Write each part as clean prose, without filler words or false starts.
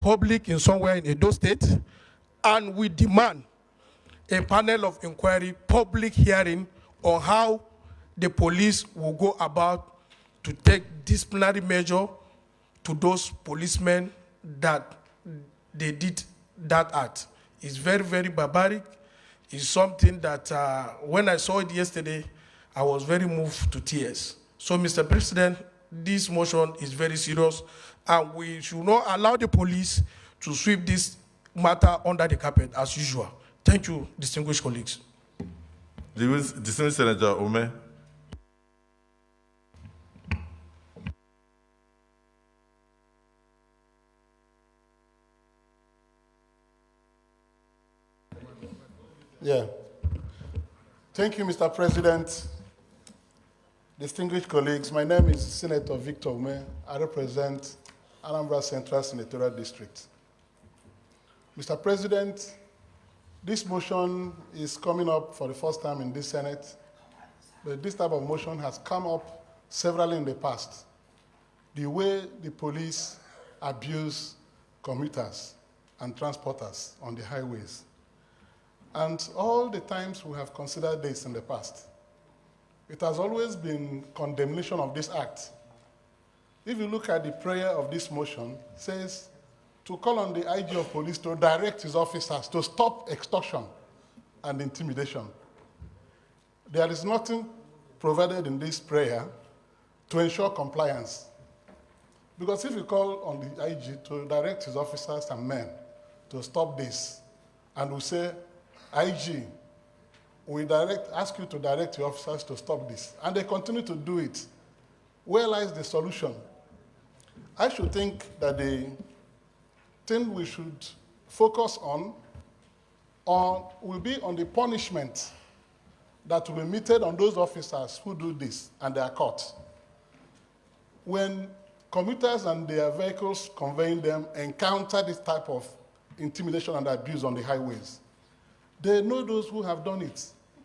public in somewhere in Edo State, and we demand a panel of inquiry, public hearing on how the police will go about to take disciplinary measure to those policemen that they did that act. It's very, very barbaric. It's something that when I saw it yesterday, I was very moved to tears. So, Mr. President, this motion is very serious, and we should not allow the police to sweep this matter under the carpet as usual. Thank you, distinguished colleagues. Distinguished Senator Umeh. Yeah. Thank you, Mr. President. Distinguished colleagues, my name is Senator Victor Umeh. I represent Anambra Central Senatorial District. Mr. President, this motion is coming up for the first time in this Senate, but this type of motion has come up severally in the past. The way the police abuse commuters and transporters on the highways. And all the times we have considered this in the past, it has always been condemnation of this act. If you look at the prayer of this motion, it says to call on the IG of police to direct his officers to stop extortion and intimidation. There is nothing provided in this prayer to ensure compliance. Because if you call on the IG to direct his officers and men to stop this, and we say, IG, we ask you to direct your officers to stop this, and they continue to do it, where lies the solution? I should think that the thing we should focus on will be on the punishment that will be meted on those officers who do this and they are caught. When commuters and their vehicles conveying them encounter this type of intimidation and abuse on the highways, they know those who have done it,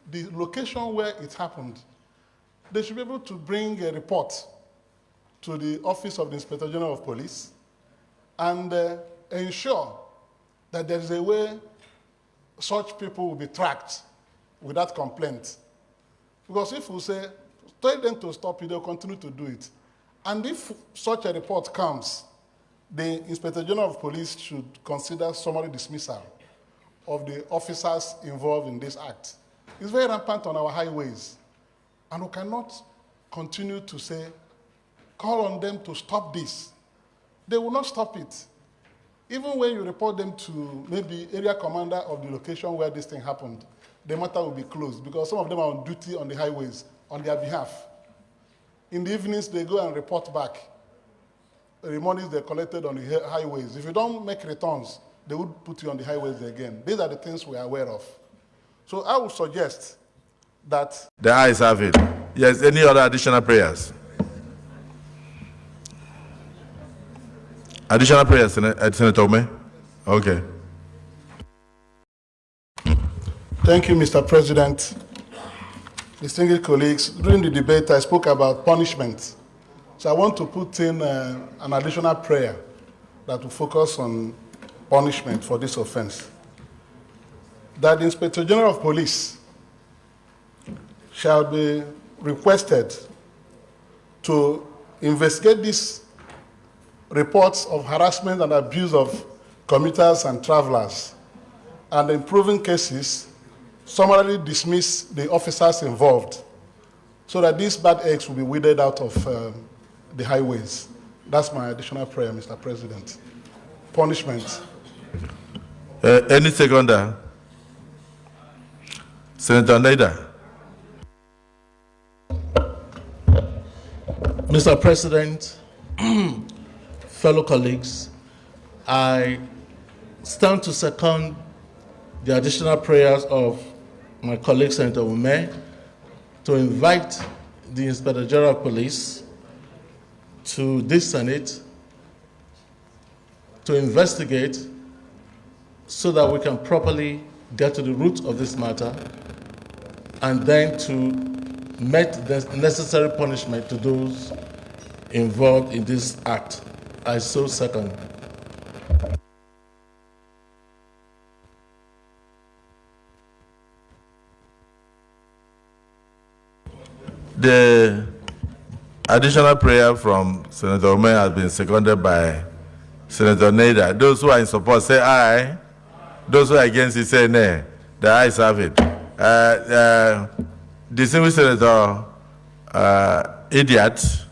the location where it happened. They should be able to bring a report to the Office of the Inspector General of Police and ensure that there is a way such people will be tracked without complaint. Because if we say, tell them to stop it, they'll continue to do it. And if such a report comes, the Inspector General of Police should consider summary dismissal of the officers involved in this act. It's very rampant on our highways. And we cannot continue to say, call on them to stop this. They will not stop it. Even when you report them to maybe area commander of the location where this thing happened, the matter will be closed because some of them are on duty on the highways on their behalf. In the evenings, they go and report back the monies they collected on the highways. If you don't make returns, they would put you on the highways again. These are the things we are aware of. So I would suggest that... The ayes have it. Yes, any other additional prayers? Additional prayers, Senator Umeh? Okay. Thank you, Mr. President. Distinguished colleagues, during the debate, I spoke about punishment. So I want to put in an additional prayer that will focus on punishment for this offense. That the Inspector General of Police shall be requested to investigate these reports of harassment and abuse of commuters and travelers, and in proven cases, summarily dismiss the officers involved so that these bad eggs will be weeded out of the highways. That's my additional prayer, Mr. President. Punishment. Any seconder? Senator Neda. Mr. President, fellow colleagues, I stand to second the additional prayers of my colleague Senator Umeh to invite the Inspector General of Police to this Senate to investigate so that we can properly get to the root of this matter and then to make the necessary punishment to those involved in this act. I so second. The additional prayer from Senator Umeh has been seconded by Senator Neda. Those who are in support say aye. Those who are against it say nay. The ayes have it. Distinguished Senator Idiot.